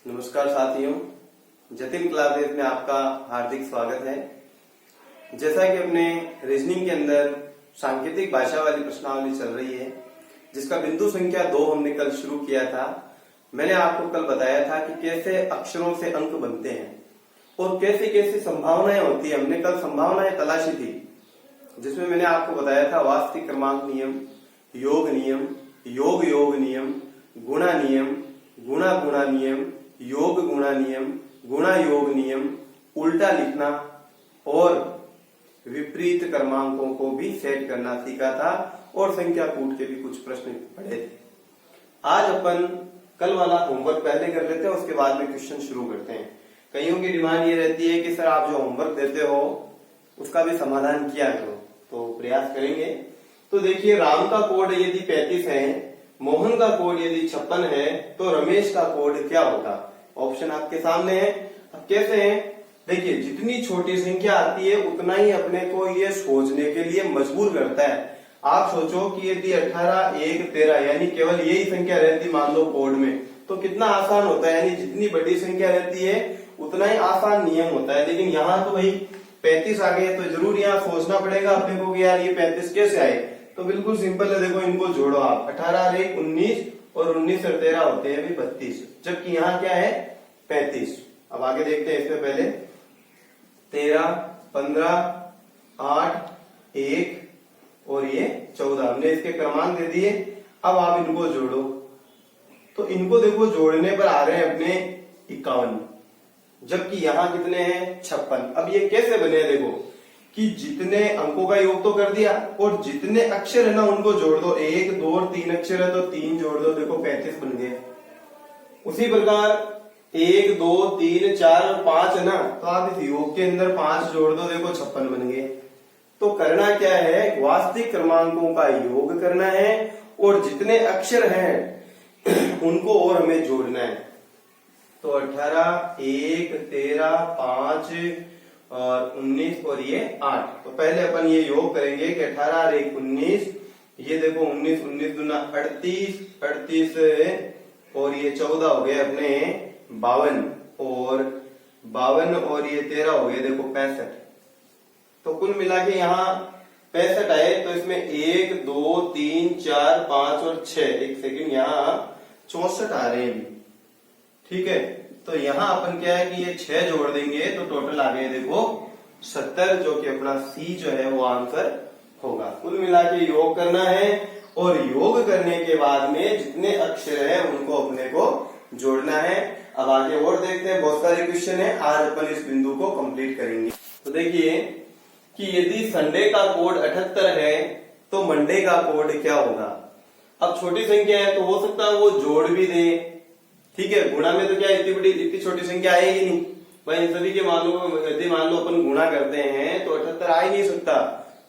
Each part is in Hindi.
नमस्कार साथियों, जतिन क्लासेस में आपका हार्दिक स्वागत है। जैसा कि अपने रीजनिंग के अंदर सांकेतिक भाषा वाली प्रश्नावली चल रही है, जिसका बिंदु संख्या 2 हमने कल शुरू किया था। मैंने आपको कल बताया था कि कैसे अक्षरों से अंक बनते हैं और कैसी कैसी संभावनाएं होती है। हमने कल संभावनाएं तलाशी थी, जिसमें मैंने आपको बताया था वास्तविक क्रमांक नियम, योग नियम, योग योग नियम, गुणा नियम, गुणा गुणा नियम, योग गुणा नियम, गुणा योग नियम, उल्टा लिखना और विपरीत क्रमांकों को भी सेट करना सीखा था और संख्या कूट के भी कुछ प्रश्न पढ़े थे। आज अपन कल वाला होमवर्क पहले कर लेते हैं, उसके बाद में क्वेश्चन शुरू करते हैं। कईयों की डिमांड ये रहती है कि सर आप जो होमवर्क देते हो उसका भी समाधान किया करो, तो प्रयास करेंगे। तो देखिए, राम का कोड यदि 35 है, मोहन का कोड यदि 56 है, तो रमेश का कोड क्या होगा? ऑप्शन आपके सामने है। अब कैसे है? देखिए, जितनी छोटी संख्या आती है उतना ही अपने को ये सोचने के लिए मजबूर करता है। आप सोचो कि यदि 18, 1, 13 यानी केवल यही संख्या रहती मान लो कोड में, तो कितना आसान होता है। यानी जितनी बड़ी संख्या रहती है उतना ही आसान नियम होता है। लेकिन यहाँ तो भाई 35 आ गए, तो जरूर यहाँ सोचना पड़ेगा अपने को कि यार ये 35 कैसे आए। तो बिल्कुल सिंपल है, देखो इनको जोड़ो आप। 18 और 1 19 और 19 और 13 होते हैं 32, जबकि यहाँ क्या है 35। अब आगे देखते हैं। इसमें पहले 13, 15, 8, 1 और ये 14, हमने इसके क्रमांक दे दिए। अब आप इनको जोड़ो, तो इनको देखो जोड़ने पर आ रहे हैं अपने 51, जबकि यहाँ कितने हैं 56। अब ये कैसे बने? देखो कि जितने अंकों का योग तो कर दिया और जितने अक्षर है ना उनको जोड़ दो। 1, 2 और 3 अक्षर है तो 3 जोड़ दो, देखो 35 बन गए। उसी प्रकार 1, 2, 3, 4 और 5 है ना, तो आप इस योग के अंदर 5 जोड़ दो, देखो 56 बन गए। तो करना क्या है? वास्तविक क्रमांकों का योग करना है और जितने अक्षर हैं उनको और हमें जोड़ना है। तो 18, 1, 13, 5 और 19 और ये 8। तो पहले अपन ये योग करेंगे कि 18 और 1 19, ये देखो 19, 19 दूना 38, 38 और ये 14 हो गए अपने 52 और 52 और ये 13 हो गए देखो 65। तो कुल मिला के यहाँ 65 आए। तो इसमें 1, 2, 3, 4, 5 और 6, एक सेकंड, यहाँ 64 आ रहे हैं। ठीक है, तो यहाँ अपन क्या है कि ये 6 जोड़ देंगे तो टोटल आ गए देखो 70, जो कि अपना सी जो है वो आंसर होगा। कुल मिला के योग करना है और योग करने के बाद में जितने अक्षर है उनको अपने को जोड़ना है। अब आगे और देखते हैं, बहुत सारे क्वेश्चन है, आज अपन इस बिंदु को कंप्लीट करेंगे। तो देखिए कि यदि संडे का कोड 78 है तो मंडे का कोड क्या होगा? अब छोटी संख्या है तो हो सकता है वो जोड़ भी दे। ठीक है, गुणा में तो क्या इतनी छोटी संख्या आएगी नहीं भाई। इन सभी के यदि मान लो अपन गुणा करते हैं तो 78 आ ही नहीं सकता,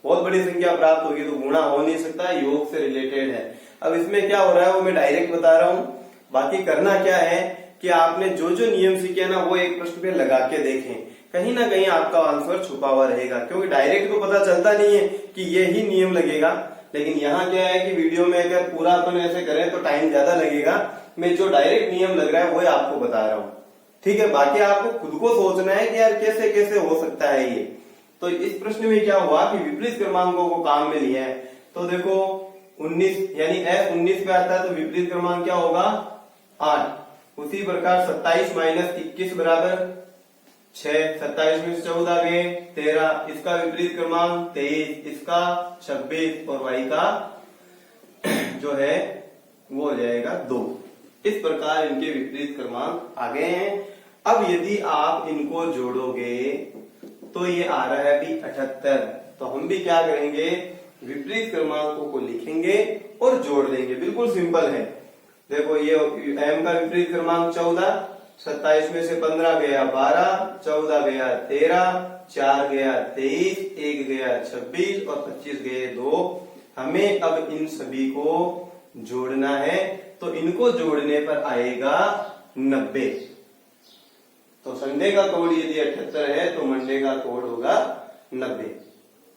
बहुत बड़ी संख्या प्राप्त होगी, तो गुणा हो नहीं सकता, योग से रिलेटेड है। अब इसमें क्या हो रहा है वो मैं डायरेक्ट बता रहा हूँ। बाकी करना क्या है कि आपने जो जो नियम सीखे ना वो एक प्रश्न पे लगा के देखें, कहीं ना कहीं आपका आंसर छुपा हुआ रहेगा, क्योंकि डायरेक्ट तो पता चलता नहीं है कि ये ही नियम लगेगा। लेकिन यहाँ क्या है कि वीडियो में अगर पूरा अपन ऐसे करें तो टाइम ज्यादा लगेगा। मैं जो डायरेक्ट नियम लग रहा है वो आपको बता रहा हूँ। ठीक है, बाकी आपको खुद को सोचना है कि यार कैसे कैसे हो सकता है ये। तो इस प्रश्न में क्या हुआ कि विपरीत क्रमांकों को काम में लिया है। तो देखो 19 यानी F 19 पे आता है तो विपरीत क्रमांक क्या होगा 8। उसी प्रकार 27 माइनस 21 बराबर 6, 27 में से 14 गए 13, इसका विपरीत क्रमांक 23, इसका 26 और y का जो है वो हो जाएगा 2। इस प्रकार इनके विपरीत क्रमांक आ गए हैं। अब यदि आप इनको जोड़ोगे तो ये आ रहा है अभी 78। तो हम भी क्या करेंगे, विपरीत क्रमांकों को लिखेंगे और जोड़ देंगे। बिल्कुल सिंपल है। देखो ये m का विपरीत क्रमांक 14, 27 में से 15 गया 12, 14 गया 13, 4 गया 23, 1 गया 26 और 25 गए 2। हमें अब इन सभी को जोड़ना है, तो इनको जोड़ने पर आएगा 90। तो संडे का कोड यदि 78 है तो मंडे का कोड होगा 90।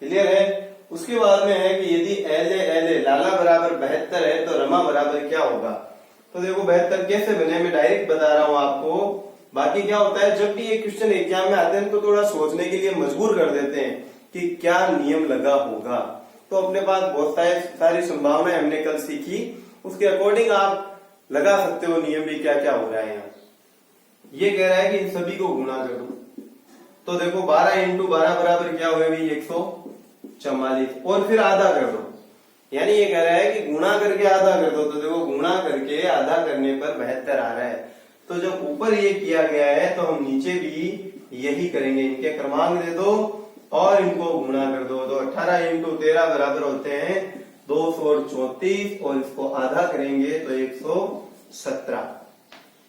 क्लियर है? उसके बाद में है कि यदि LA लाला बराबर 72 है तो रमा बराबर क्या होगा? तो देखो 72 कैसे बने, मैं डायरेक्ट बता रहा हूं आपको। बाकी क्या होता है, जब भी ये क्वेश्चन एग्जाम में आते हैं तो थोड़ा सोचने के लिए मजबूर कर देते हैं कि क्या नियम लगा होगा। तो अपने पास बहुत सारी संभावनाएं हमने कल सीखी, उसके अकॉर्डिंग आप लगा सकते हो नियम भी क्या क्या हो रहा है यहाँ। ये कह रहा है कि इन सभी को गुणा कर दो, तो देखो 12 इंटू 12 बराबर क्या हुआ भाई 144, और फिर आधा कर दो। यानी ये कह रहा है कि गुणा करके आधा कर दो, तो देखो गुणा करके आधा करने पर 72 आ रहा है। तो जब ऊपर ये किया गया है तो हम नीचे भी यही करेंगे, इनके क्रमांक दे दो और इनको गुणा कर दो। तो 18 इंटू 13 बराबर होते हैं 234, और इसको आधा करेंगे तो 117।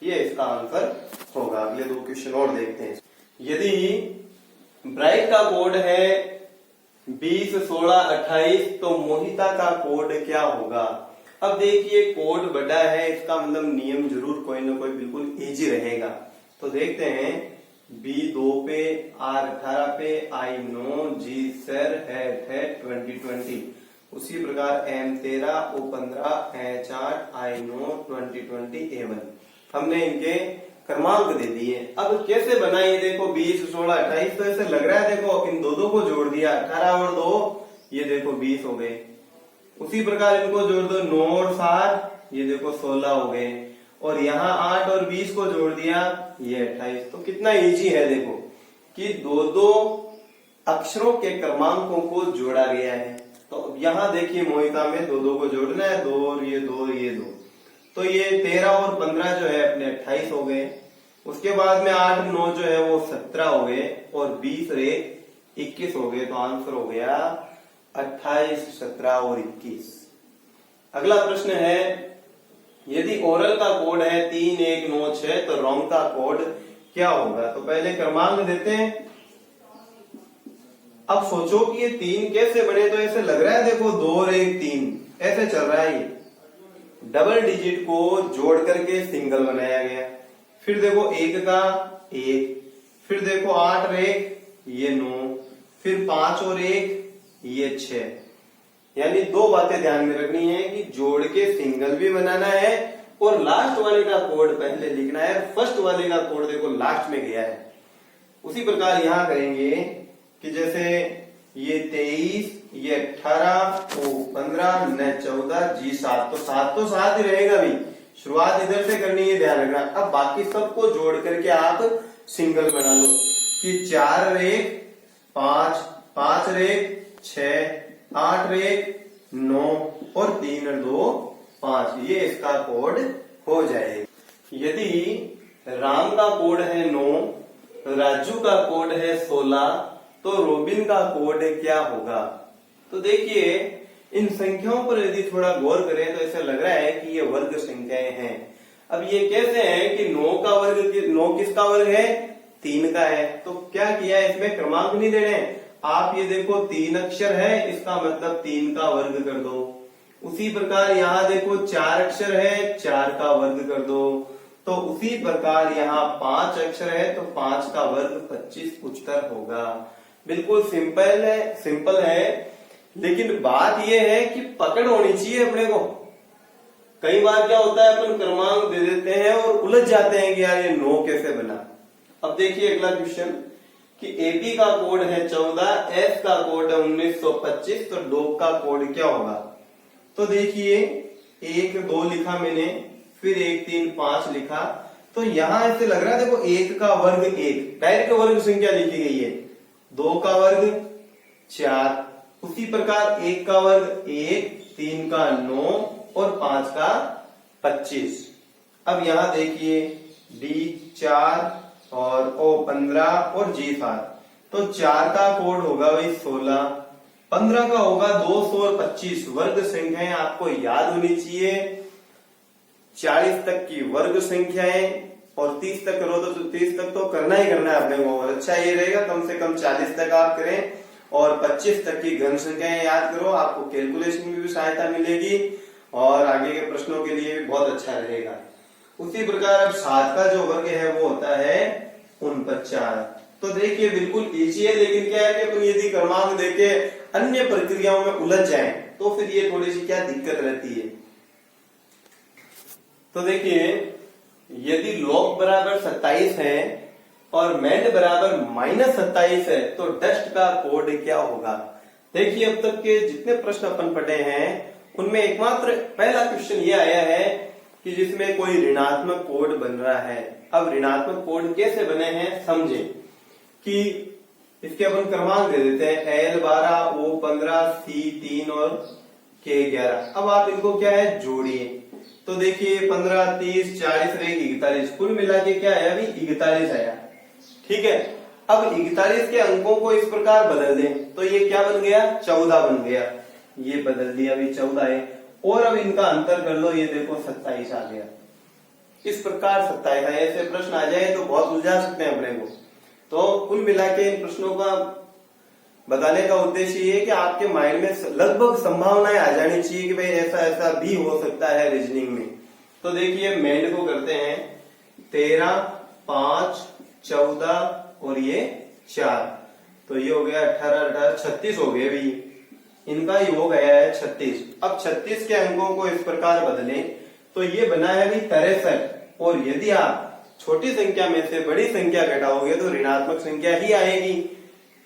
ये इसका आंसर होगा। अगले दो क्वेश्चन और देखते हैं। यदि ब्राइट का कोड है 20, 16, 28, तो मोहिता का कोड क्या होगा। अब देखिए कोड बड़ा है, इसका मतलब नियम जरूर कोई ना कोई बिल्कुल इजी रहेगा। तो देखते हैं B2 पे, R18 पे, I9, G सर है 2020। उसी प्रकार M13, O15, H8, I9, 2020, A1। हमने इनके क्रमांक दे दिए। अब कैसे बनाए, देखो 20, 16, 28, तो ऐसे लग रहा है देखो इन दो को जोड़ दिया, 18 और 2 ये देखो 20 हो गए। उसी प्रकार इनको जोड़ दो 9 और 7 ये देखो 16 हो गए, और यहाँ 8 और 20 को जोड़ दिया ये 28। तो कितना इजी है देखो कि दो अक्षरों के क्रमांकों को जोड़ा गया है। तो यहाँ देखिए मोहिता में दो को जोड़ना है, 2 और ये 2 और ये 2, तो ये 13 और 15 जो है अपने 28 हो गए। उसके बाद में 8, 9 जो है वो 17 हो गए, और 20 रे 21 हो गए। तो आंसर हो गया 28, 17 और 21। अगला प्रश्न है, यदि ओरल का कोड है 3196, तो रॉन्ग का कोड क्या होगा। तो पहले क्रमांक देते हैं। अब सोचो कि ये 3 कैसे बने, तो ऐसे लग रहा है देखो 2 और 1 3 ऐसे चल रहा है। ये डबल डिजिट को जोड़ करके सिंगल बनाया गया। फिर देखो 1 का 1, फिर देखो 8 और 1 ये 9, फिर 5 और 1 ये 6। यानी दो बातें ध्यान में रखनी है कि जोड़ के सिंगल भी बनाना है, और लास्ट वाले का कोड पहले लिखना है, फर्स्ट वाले का कोड देखो लास्ट में गया है। उसी प्रकार यहां करेंगे कि जैसे ये 23, ये 18, ओ 15, न 14, जी 7, तो 7 ही रहेगा भाई। शुरुआत इधर से करनी है, ध्यान रखना। अब बाकी सबको जोड़ करके आप सिंगल बना लो कि 4 और 1 5, 5 और 1 6, 8 और 1 9, और 3 और 2 5। ये इसका कोड हो जाएगा। यदि राम का कोड है 9, राजू का कोड है 16, तो रोबिन का कोड क्या होगा। तो देखिए इन संख्याओं पर यदि थोड़ा गौर करें तो ऐसा लग रहा है कि ये वर्ग संख्याएं हैं। अब ये कैसे है कि 9 का वर्ग, 9 किसका वर्ग है 3 का है। तो क्या किया है, इसमें क्रमांक नहीं देने, आप ये देखो 3 अक्षर है, इसका मतलब 3 का वर्ग कर दो। उसी प्रकार यहाँ देखो 4 अक्षर है, 4 का वर्ग कर दो। तो उसी प्रकार यहाँ 5 अक्षर है, तो 5 का वर्ग 25 उत्तर होगा। बिल्कुल सिंपल है, लेकिन बात यह है कि पकड़ होनी चाहिए अपने को। कई बार क्या होता है अपन क्रमांक दे देते हैं और उलझ जाते हैं कि यार ये 9 कैसे बना। अब देखिए अगला क्वेश्चन कि एपी का कोड है 14, एस का कोड है 1925, तो डोप का कोड क्या होगा। तो देखिए 1 2 लिखा मैंने, फिर 1 3 5 लिखा, तो यहां ऐसे लग रहा है देखो 1 का वर्ग 1 डायरेक्ट वर्ग संख्या लिखी गई है, 2 का वर्ग 4, उसी प्रकार 1 का वर्ग 1, 3 का 9 और 5 का 25। अब यहां देखिए डी 4 और ओ 15 और जी 7, तो 4 का कोड होगा भाई 16, 15 का होगा 200 और 25। वर्ग संख्याएं आपको याद होनी चाहिए, 40 तक की वर्ग संख्याएं, और 30 तक करो तो 30 तक तो करना ही करना है अपने को। और अच्छा ये रहेगा कम से कम 40 तक आप करें, और 25 तक की घन संख्याएं याद करो, आपको कैलकुलेशन में भी सहायता मिलेगी और आगे के प्रश्नों के लिए भी बहुत अच्छा रहेगा। उसी प्रकार अब 7 का जो वर्ग है वो होता है 49। तो देखिए बिल्कुल इजी है, लेकिन क्या है कि अपन यदि क्रमांक देके अन्य प्रक्रियाओं में उलझ जाएं तो फिर ये थोड़ी सी क्या दिक्कत रहती है। तो देखिए यदि लॉग बराबर 27 है और मेंड बराबर -27 है तो डस्ट का कोड क्या होगा। देखिए अब तक के जितने प्रश्न अपन पढ़े हैं उनमें एकमात्र पहला क्वेश्चन ये आया है कि जिसमें कोई ऋणात्मक कोड बन रहा है। अब ऋणात्मक कोड कैसे बने हैं समझे कि इसके अपन क्रमांक दे देते हैं L12, O15, C3 और K11। अब आप इनको क्या है जोड़िए तो देखिए 15, 30, 40 रहेगी 41, कुल मिला के क्या आया अभी 41 आया। ठीक है, अब 41 के अंकों को इस प्रकार बदल दें तो ये क्या बन गया 14 बन गया, ये बदल दिया अभी 14 है। और अब इनका अंतर कर लो, ये देखो 27 आ गया। इस प्रकार 27 है। ऐसे प्रश्न आ जाए तो बहुत उलझा सकते हैं अपने को। तो कुल मिला के इन प्रश्नों का बताने का उद्देश्य ये है कि आपके माइंड में लगभग संभावनाएं आ जानी चाहिए कि भाई ऐसा ऐसा भी हो सकता है रीजनिंग में। तो देखिए मेंड को करते हैं 13, 5, 14 और ये 4, तो ये हो गया 18, 18, 36 हो गए भाई। इनका योग आया है 36। अब 36 के अंकों को इस प्रकार बदलें तो ये बना है अभी 63। और यदि आप छोटी संख्या में से बड़ी संख्या घटाओगे तो ऋणात्मक संख्या ही आएगी।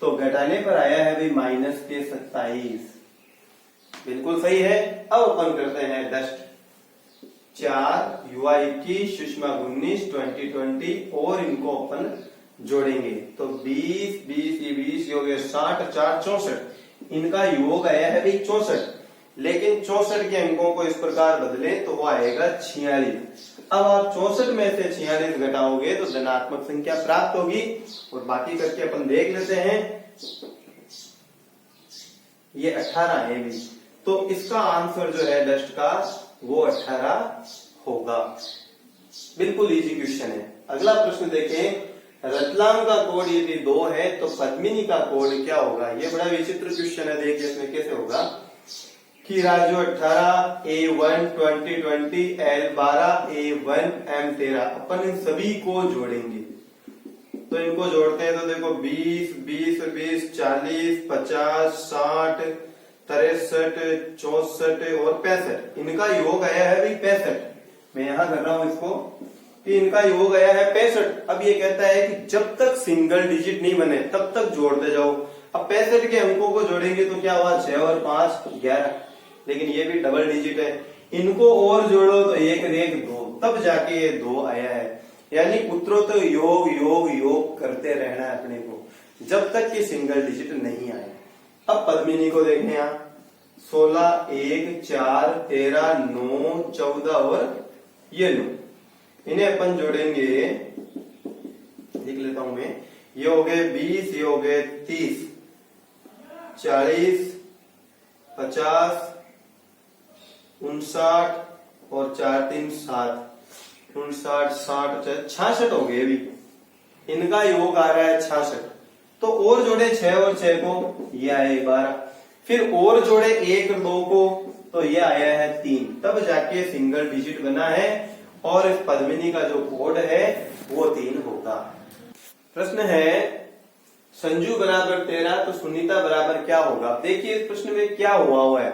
तो घटाने पर आया है भाई -27। बिल्कुल सही है। अब अपन करते हैं डस्ट 4, युवा 21, सुषमा 19, 20, और इनको अपन जोड़ेंगे तो 20, 20, ये 20 हो गए 60, 4, 64। इनका योग आया है भाई 64, लेकिन 64 के अंकों को इस प्रकार बदले तो वो आएगा 46। अब आप 64 में से 46 घटाओगे तो धनात्मक संख्या प्राप्त होगी। और बाकी करके अपन देख लेते हैं, ये 18 है भी, तो इसका आंसर जो है डस्ट का वो 18 होगा। बिल्कुल इजी क्वेश्चन है। अगला प्रश्न देखें, रतलाम का कोड यदि 2 है तो पद्मिनी का कोड क्या होगा। ये बड़ा विचित्र क्वेश्चन है। देखिए इसमें कैसे होगा कि Raju 18, A1, 20, L12, A1, M13, अपन इन सभी को जोड़ेंगे। तो इनको जोड़ते हैं तो देखो 20, 20, 20, 40, 50, 60, 63, 64 और 65। इनका योग आया है भाई 65। मैं यहां कर रहा हूं इसको कि इनका योग आया है 65। अब ये कहता है कि जब तक सिंगल डिजिट नहीं बने तब तक जोड़ते जाओ। अब 65 के अंकों को जोड़ेंगे तो क्या हुआ 6 और 5 11, लेकिन ये भी डबल डिजिट है। इनको और जोड़ो तो 1 और 1 2, तब जाके ये 2 आया है। यानी पुत्रों तो योग योग योग करते रहना है अपने को जब तक कि सिंगल डिजिट नहीं आए। अब पद्मिनी को देखें यहाँ 16, 1, 4, 13, 9, 14 और ये 9। इन्हें अपन जोड़ेंगे, लिख लेता हूं मैं, ये हो गए 20, ये हो गए 30, 40, 50, 59 और 4, 3, 7, 59, 60, 66 हो गए अभी। इनका योग आ रहा है 66। तो और जोड़े 6 और 6 को, ये आए 12। फिर और जोड़े 1 और 2 को तो ये आया है 3, तब जाके सिंगल डिजिट बना है। और इस पद्मिनी का जो कोड है वो 3 होगा। प्रश्न है संजू बराबर 13 तो सुनीता बराबर क्या होगा। देखिए इस प्रश्न में क्या हुआ है,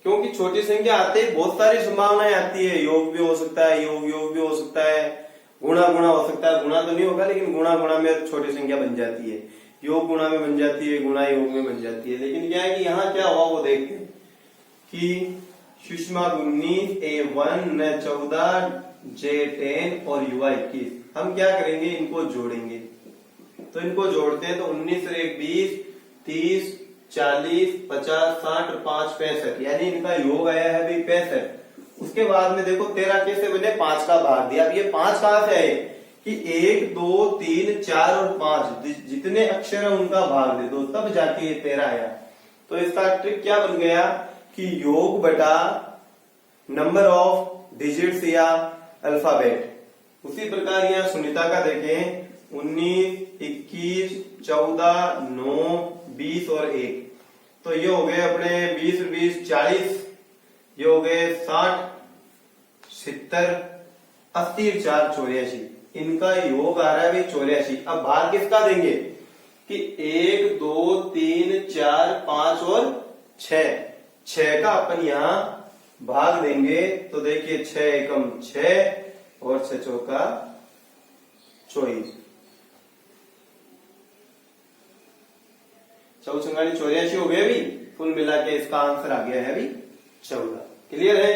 क्योंकि छोटी संख्या आते ही बहुत सारी संभावनाएं आती है। योग भी हो सकता है, योग योग भी हो सकता है, गुणा गुणा हो सकता है। गुणा तो नहीं होगा लेकिन गुणा गुणा में छोटी संख्या बन जाती है, योग गुणा में बन जाती है, गुणा योग में बन जाती है। लेकिन क्या है कि यहाँ क्या हुआ वो देखते हैं कि सुषमा 19, A1, 14, J10 और युवा 21। हम क्या करेंगे, इनको जोड़ेंगे। तो इनको जोड़ते हैं तो 19 और 1 20, 30, 40, 50, 60 और 5 65, यानी इनका योग आया है भाई 65। उसके बाद में देखो 13 कैसे बने, 5 का भाग दिया। अब ये 5 कहां से आए कि 1, 2, 3, 4 और 5 जितने अक्षर है उनका भाग दे दो, तब जाके ये 13 आया। तो इसका ट्रिक क्या बन गया कि योग बटा नंबर ऑफ डिजिट्स या अल्फाबेट। उसी प्रकार यहाँ सुनीता का देखें 19, 21, 14, 9, 20 और 1। तो ये हो गए अपने 20, 20, 40, ये हो गए 60, 70, 80, 4, 84। इनका योग आ रहा है भाई 84। अब भाग किसका देंगे कि 1, 2, 3, 4, 5 और 6 का अपन यहाँ भाग देंगे तो देखिए 6 एकम 6 और 6 चौका 24, 84 हो गए। अभी कुल मिला के इसका आंसर आ गया है अभी 14। क्लियर है।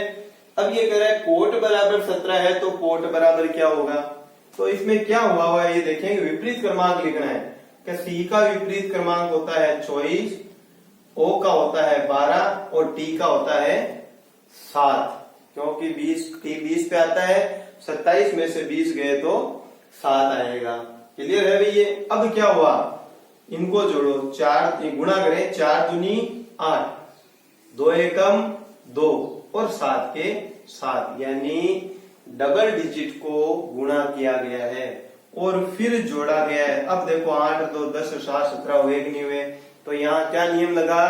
अब ये कह रहा है कोट बराबर 17 है तो कोट बराबर क्या होगा, तो इसमें क्या हुआ है ये देखेंगे। विपरीत क्रमांक लिखना है कि सी का विपरीत क्रमांक होता है 24, ओ का होता है 12 और टी का होता है 7, क्योंकि 20 पे आता है, 27 में से 20 गए तो 7 आएगा। क्लियर है भैया। अब क्या हुआ, इनको जोड़ो, 4 गुणा करें, 4 दूनी 8, 2 एकम 2 और 7 के 7, यानी डबल डिजिट को गुणा किया गया है और फिर जोड़ा गया है। अब देखो 8 2 10 7 17 हुए कि नहीं हुए, तो यहाँ क्या नियम लगा,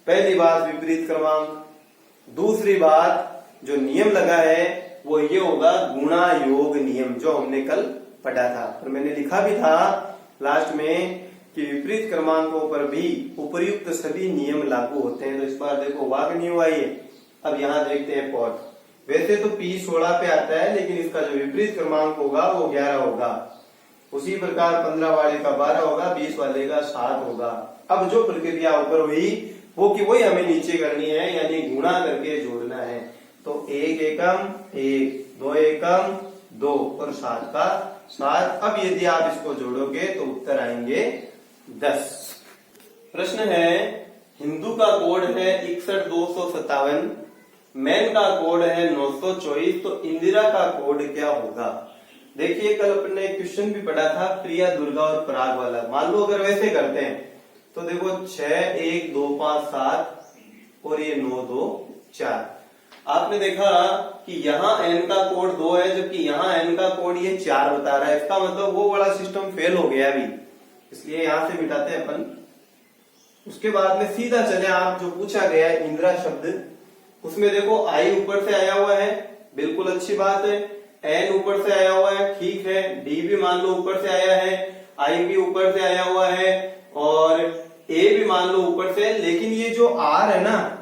पहली बात विपरीत क्रमांक, दूसरी बात जो नियम लगा है वो ये होगा गुणा योग नियम, जो हमने कल पढ़ा था और मैंने लिखा भी था लास्ट में कि विपरीत क्रमांकों पर भी उपर्युक्त सभी नियम लागू होते हैं। तो इस बार देखो वाक नहीं हुआ ये। अब यहाँ देखते हैं पॉट, वैसे तो P 16 पे आता है, लेकिन इसका जो विपरीत क्रमांक होगा वो 11 होगा। उसी प्रकार 15 वाले का 12 होगा, 20 वाले का 7 होगा। अब जो प्रक्रिया ऊपर हुई वो कि वही हमें नीचे करनी है, यानी गुणा करके जोड़ना है। तो 1 एकम 1, 2 एकम 2 और 7 का 7। अब यदि आप इसको जोड़ोगे तो उत्तर आएंगे 10। प्रश्न है, हिंदू का कोड है 61,257, मैन का कोड है 924, तो इंदिरा का कोड क्या होगा। देखिए कल अपने क्वेश्चन भी पढ़ा था प्रिया, दुर्गा और पराग वाला। मान लो अगर वैसे करते हैं तो देखो 6 1 2 5 7 और ये 9 2 4। आपने देखा कि यहाँ n का कोड 2 है, जबकि यहाँ n का कोड ये 4 बता रहा है। इसका मतलब वो वाला सिस्टम फेल हो गया अभी, इसलिए यहां से मिटाते हैं अपन। उसके बाद में सीधा चले आप जो पूछा गया है इंदिरा शब्द, उसमें देखो आई ऊपर से आया हुआ है, बिल्कुल अच्छी बात है। एन ऊपर से आया हुआ है, ठीक है। डी भी मान लो ऊपर से आया है, आई भी ऊपर से आया हुआ है और ए भी मान लो ऊपर से, लेकिन ये जो आर है ना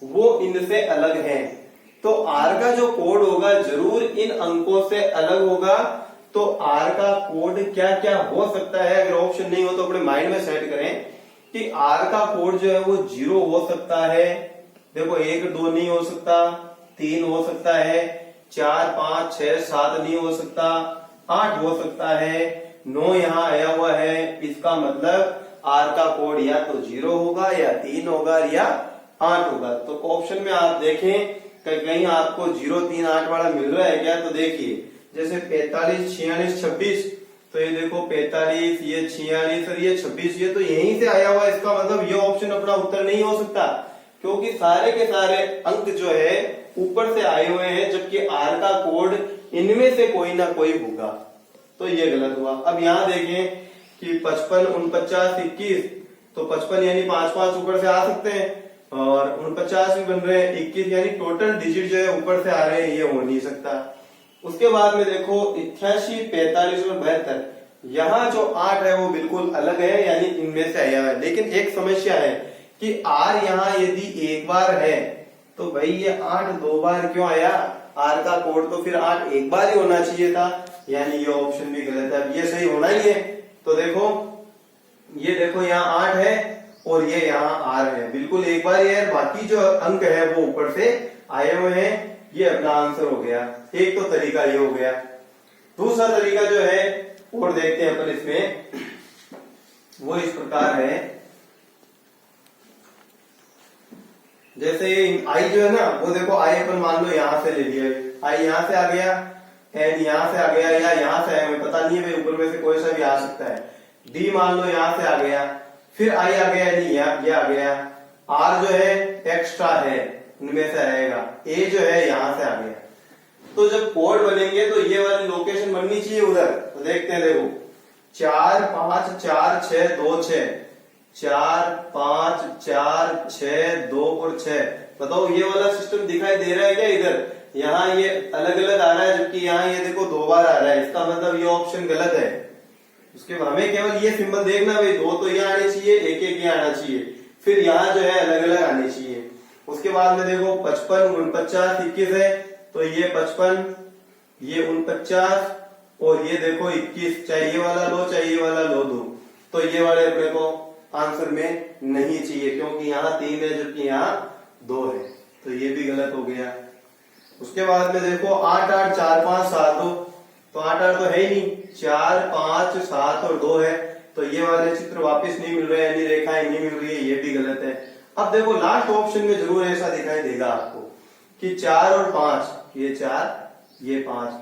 वो इनसे अलग है। तो आर का जो कोड होगा जरूर इन अंकों से अलग होगा। तो आर का कोड क्या क्या हो सकता है, अगर ऑप्शन नहीं हो तो अपने माइंड में सेट करें कि आर का कोड जो है वो 0 हो सकता है। देखो 1 2 नहीं हो सकता, 3 हो सकता है, 4 5 6 7 नहीं हो सकता, 8 हो सकता है, 9 यहाँ आया हुआ है। इसका मतलब आर का कोड या तो 0 होगा या 3 होगा या 8 होगा। तो ऑप्शन में आप देखें कहीं आपको 0 3 8 वाला मिल रहा है क्या, तो देखिए जैसे 45 46 26, तो ये देखो 45 ये 46 और ये 26, ये तो यहीं से आया हुआ है। इसका मतलब ये ऑप्शन अपना उत्तर नहीं हो सकता, क्योंकि सारे के सारे अंक जो है ऊपर से आए हुए हैं, जबकि आर का कोड इनमें से कोई ना कोई होगा। तो ये गलत हुआ। अब यहाँ देखें कि 55 49 21, तो 55 यानी 5 5 ऊपर से आ सकते हैं और 49 भी बन रहे हैं, 21 यानी टोटल डिजिट जो है ऊपर से आ रहे हैं, ये हो नहीं सकता। उसके बाद में देखो 88 45 और 72, यहाँ जो 8 है वो बिल्कुल अलग है, यानी इनमें से आया है। लेकिन एक समस्या है कि आर यहाँ यदि एक बार है तो भाई ये 8 2 बार क्यों आया, आर का कोड तो फिर 8 एक बार ही होना चाहिए था, यानी ये ऑप्शन भी गलत है। ये सही होना ही है। तो देखो ये देखो यहाँ 8 है और ये यहाँ आर है, बिल्कुल एक बार ही है, बाकी जो अंक है वो ऊपर से आए हुए हैं। ये अपना आंसर हो गया। एक तो तरीका ये हो गया। दूसरा तरीका जो है और देखते हैं अपन इसमें, वो इस प्रकार है, जैसे आई जो है ना वो देखो आई अपन मान लो यहां से ले लिया, आई यहां से आ गया, एन यहां से आ गया या यहां से आया, पता नहीं है भाई, ऊपर में से कोई सा भी आ सकता है। डी मान लो यहां से आ गया, फिर आई आ गया, नहीं ये आ गया, आर जो है एक्स्ट्रा है इनमें से आएगा, ए जो है यहां से आ गया। तो जब कोड बनेंगे तो ये वाली लोकेशन बननी चाहिए उधर। तो देखते हैं, देखो 4 5 4 6 2 6, 4 5 4 6 2 और 6। बताओ ये वाला सिस्टम दिखाई दे रहा है क्या इधर, यहाँ ये अलग अलग आ रहा है, जबकि यहाँ ये देखो 2 बार आ रहा है। इसका मतलब ये ऑप्शन गलत है। उसके बाद हमें केवल ये सिंबल देखना भाई, 2 तो यहाँ आने चाहिए, 1 1 यहाँ आना चाहिए, फिर यहाँ जो है अलग अलग आने चाहिए। उसके बाद में देखो 55, 49, 21 है, तो ये 55, ये 49 और ये देखो 21, चाहे ये वाला लो चाहे ये वाला लो दो, तो ये वाले अपने को आंसर में नहीं चाहिए, क्योंकि यहाँ 3 है जबकि यहाँ 2 है, तो ये भी गलत हो गया। उसके बाद में देखो 8, 8, 4, 5, 7, 2, तो 8, 8 तो है ही नहीं, 4, 5, 7 और 2 है, तो ये वाले चित्र वापस नहीं मिल रहे, यानी रेखाएं नहीं मिल रही है, ये भी गलत है। अब देखो लास्ट ऑप्शन में जरूर ऐसा दिखाई देगा आपको कि 4 और 5, ये 4 ये 5,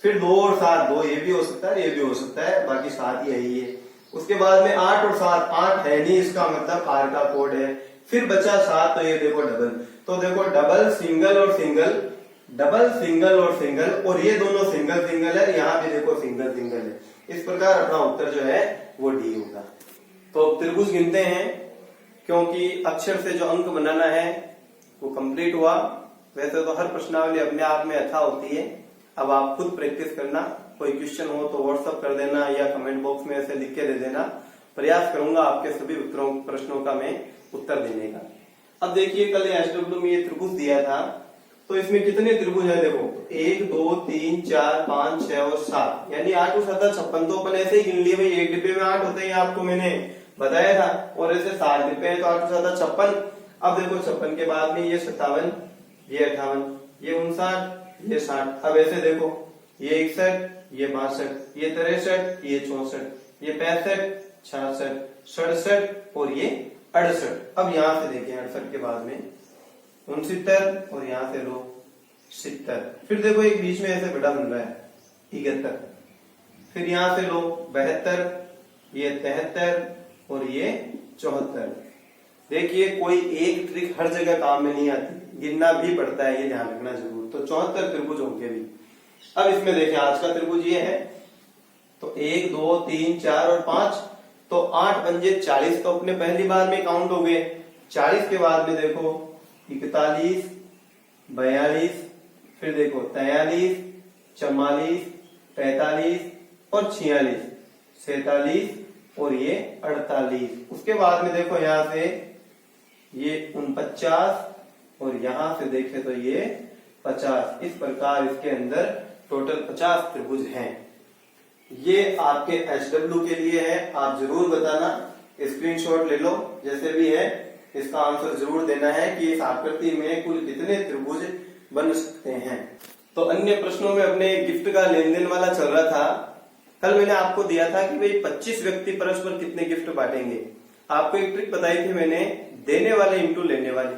फिर 2 और 7, 2 ये भी हो सकता है ये भी हो सकता है, बाकी 7 यही है। उसके बाद में 8 और 7, 8 है नहीं, इसका मतलब आर का कोड है, फिर बचा 7, तो ये देखो डबल, तो देखो डबल, सिंगल और सिंगल, डबल, सिंगल और सिंगल, और ये दोनों सिंगल सिंगल है, यहाँ भी देखो सिंगल सिंगल है। इस प्रकार अपना उत्तर जो है वो डी होगा। तो त्रिभुज गिनते हैं, क्योंकि अक्षर से जो अंक बनाना है वो कंप्लीट हुआ। वैसे तो हर प्रश्नावली अपने आप में अच्छा होती है, अब आप खुद प्रैक्टिस करना। कोई क्वेश्चन हो तो व्हाट्सअप कर देना या कमेंट बॉक्स में ऐसे लिख के दे देना, प्रयास करूंगा आपके सभी प्रश्नों का मैं उत्तर देने का। अब देखिए कल एसडब्ल्यू में ये त्रिभुज दिया था, तो इसमें कितने त्रिभुज है देखो, 1, 2, 3, 4, 5, 6 और 7, यानी 8 और 7 56, तो अपन ऐसे ही गिन लिए भाई, एक डिब्बे में 8 होते हैं, आपको मैंने बताया था, और ऐसे 7 डिब्बे हैं तो 8 और 7 56। अब देखो 56 के बाद में ये 57, ये 58, ये 59, ये 60, अब ऐसे देखो ये 61, ये 62, ये 63, ये 64, ये 65, 66, 67 और ये 68। अब यहाँ से देखिए 68 के बाद में 69 और यहाँ से लो 70, फिर देखो एक बीच में ऐसे बड़ा बन रहा है 71, फिर यहाँ से लो 72, ये 73 और ये 74। देखिए कोई एक ट्रिक हर जगह काम में नहीं आती, गिनना भी पड़ता है, ये ध्यान रखना जरूर। तो 74 त्रिभुज होंगे भी। अब इसमें देखिए आज का त्रिभुज ये है, तो 1, 2, 3, 4 और 5, तो 8 पंजे 40, तो अपने पहली बार में काउंट हो गए। 40 के बाद में देखो 41, 42, फिर देखो 43, 44, 45 और 46, 47 और ये 48। उसके बाद में देखो यहाँ से ये 49 और यहाँ से देखे तो ये 50। इस प्रकार इसके अंदर टोटल 50 त्रिभुज हैं। ये आपके एचडब्ल्यू के लिए है, आप जरूर बताना, स्क्रीनशॉट ले लो, जैसे भी है इसका आंसर जरूर देना है कि इस आकृति में कुल कितने त्रिभुज बन सकते हैं। तो अन्य प्रश्नों में अपने गिफ्ट का लेन देन वाला चल रहा था। कल मैंने आपको दिया था कि भाई 25 व्यक्ति परस्पर कितने गिफ्ट बांटेंगे। आपको एक ट्रिक बताई थी मैंने, देने वाले इंटू लेने वाले,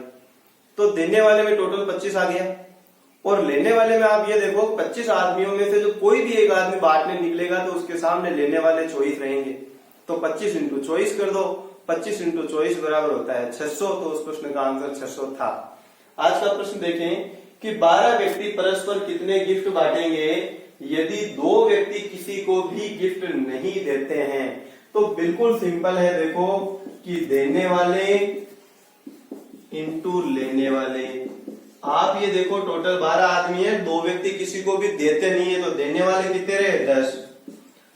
तो देने वाले में टोटल 25 आ गया, और लेने वाले में आप ये देखो 25 आदमियों में से जो कोई भी एक आदमी बांटने निकलेगा तो उसके सामने लेने वाले 24 रहेंगे, तो 25 इंटू 24 कर दो, 25 इंटू 24 बराबर होता है 600, तो उस प्रश्न का आंसर 600 था। आज का प्रश्न देखें कि 12 व्यक्ति परस्पर कितने गिफ्ट बांटेंगे यदि 2 व्यक्ति किसी को भी गिफ्ट नहीं देते हैं। तो बिल्कुल सिंपल है, देखो कि देने वाले इंटू लेने वाले। आप ये देखो टोटल 12 आदमी है, 2 व्यक्ति किसी को भी देते नहीं है, तो देने वाले कितने रहे 10।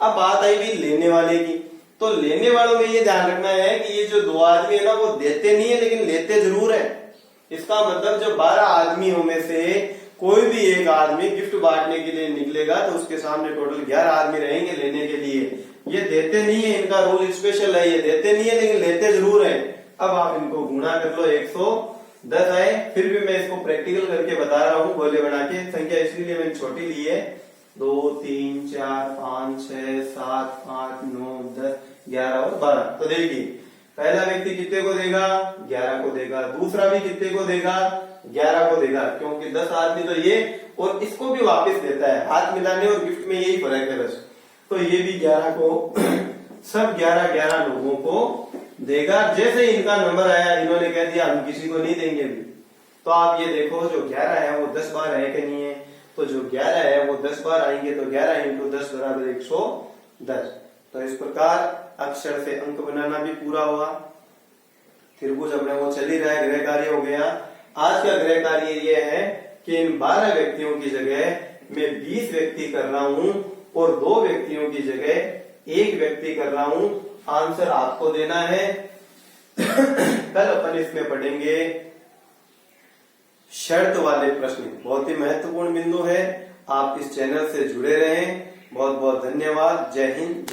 अब बात आई भी लेने वाले की, तो लेने वालों में ये ध्यान रखना है कि ये जो 2 आदमी है ना वो देते नहीं है लेकिन लेते जरूर है। इसका मतलब जब 12 आदमियों में से कोई भी एक आदमी गिफ्ट बांटने के लिए निकलेगा तो उसके सामने टोटल 11 आदमी रहेंगे लेने के लिए। ये देते नहीं है, इनका रूल स्पेशल है, ये देते नहीं है लेकिन लेते जरूर है। अब आप इनको गुणा कर लो, 110 आए, फिर भी मैं इसको प्रैक्टिकल करके बता रहा हूँ गोले बना के। संख्या इसलिए मैंने छोटी ली है, 2, 3, 4, 5, 6, 7, 8, 9, 10, 11 और 12। तो देखिए पहला व्यक्ति कितने को देगा, 11 को देगा, दूसरा भी कितने को देगा, 11 को देगा, क्योंकि 10 आदमी तो ये और इसको भी वापस देता है। हाथ मिलाने और गिफ्ट में यही फर्क है बस। तो ये भी 11 को सब 11 लोगों को देगा। जैसे इनका नंबर आया इन्होंने कह दिया हम किसी को नहीं देंगे भी, तो आप ये देखो जो 11 है वो 10 बार है कि नहीं है, तो जो 11 है वो 10 बार आएंगे, तो 11 इंटू 10 बराबर 110। तो इस प्रकार अक्षर से अंक बनाना भी पूरा हुआ। त्रिभुज अपने वो चल ही रहा है, गृह कार्य हो गया। आज का गृह कार्य ये है कि इन 12 व्यक्तियों की जगह मैं 20 व्यक्ति कर रहा हूं और 2 व्यक्तियों की जगह 1 व्यक्ति कर रहा हूं। आंसर आपको देना है। कल अपन इसमें पढ़ेंगे शर्त वाले प्रश्न बहुत ही महत्वपूर्ण बिंदु है। आप इस चैनल से जुड़े रहें। बहुत बहुत धन्यवाद। जय हिंद।